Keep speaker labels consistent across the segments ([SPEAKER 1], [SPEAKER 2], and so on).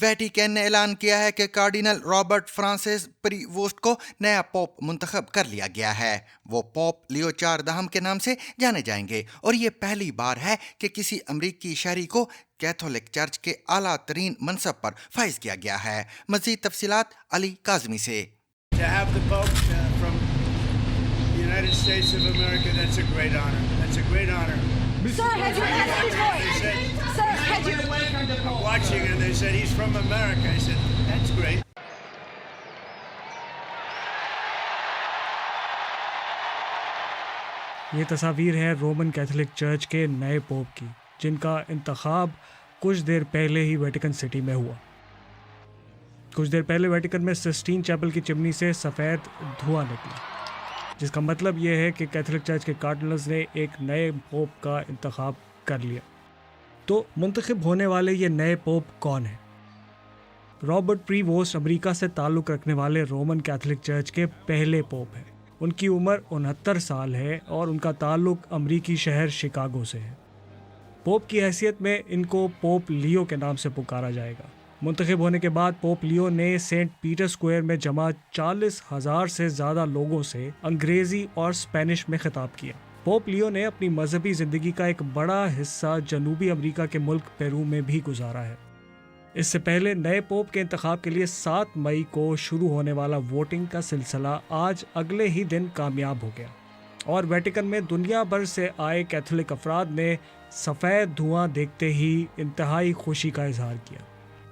[SPEAKER 1] Vatican نے اعلان کیا ہے کہ کارڈینل رابرٹ فرانسس پریووسٹ کو نیا پوپ منتخب کر لیا گیا ہے۔ وہ پوپ لیو 14 کے نام سے جانے جائیں گے اور یہ پہلی بار ہے کہ کسی امریکی شہری کو کیتھولک چرچ کے اعلیٰ ترین منصب پر فائز کیا گیا ہے۔ مزید تفصیلات علی کاظمی سے۔
[SPEAKER 2] Sir, had you asked before? Sir, had you...
[SPEAKER 3] Watching and they said he's from America. I said that's great.
[SPEAKER 4] یہ تصاویر ہے رومن کیتھولک چرچ کے نئے پوپ کی، جن کا انتخاب کچھ دیر پہلے ہی ویٹیکن سٹی میں ہوا۔ کچھ دیر پہلے ویٹیکن میں سسٹین چیپل کی چمنی سے سفید دھواں نکلا، جس کا مطلب یہ ہے کہ کیتھولک چرچ کے کارڈنلز نے ایک نئے پوپ کا انتخاب کر لیا۔ تو منتخب ہونے والے یہ نئے پوپ کون ہیں؟ رابرٹ پریووسٹ امریکہ سے تعلق رکھنے والے رومن کیتھولک چرچ کے پہلے پوپ ہیں۔ ان کی عمر 69 سال ہے اور ان کا تعلق امریکی شہر شکاگو سے ہے۔ پوپ کی حیثیت میں ان کو پوپ لیو کے نام سے پکارا جائے گا۔ منتخب ہونے کے بعد پوپ لیو نے سینٹ پیٹر اسکوائر میں جمع 40,000 سے زیادہ لوگوں سے انگریزی اور اسپینش میں خطاب کیا۔ پوپ لیو نے اپنی مذہبی زندگی کا ایک بڑا حصہ جنوبی امریکہ کے ملک پیرو میں بھی گزارا ہے۔ اس سے پہلے نئے پوپ کے انتخاب کے لیے 7 مئی کو شروع ہونے والا ووٹنگ کا سلسلہ آج اگلے ہی دن کامیاب ہو گیا، اور ویٹیکن میں دنیا بھر سے آئے کیتھولک افراد نے سفید دھواں دیکھتے ہی انتہائی خوشی کا اظہار کیا۔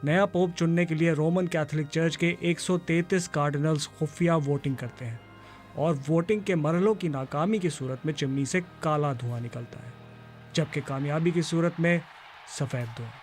[SPEAKER 4] نیا پوپ چننے کے لیے رومن کیتھولک چرچ کے 133 کارڈنلز خفیہ ووٹنگ کرتے ہیں، اور ووٹنگ کے مرحلوں کی ناکامی کی صورت میں چمنی سے کالا دھواں نکلتا ہے، جبکہ کامیابی کی صورت میں سفید دھواں۔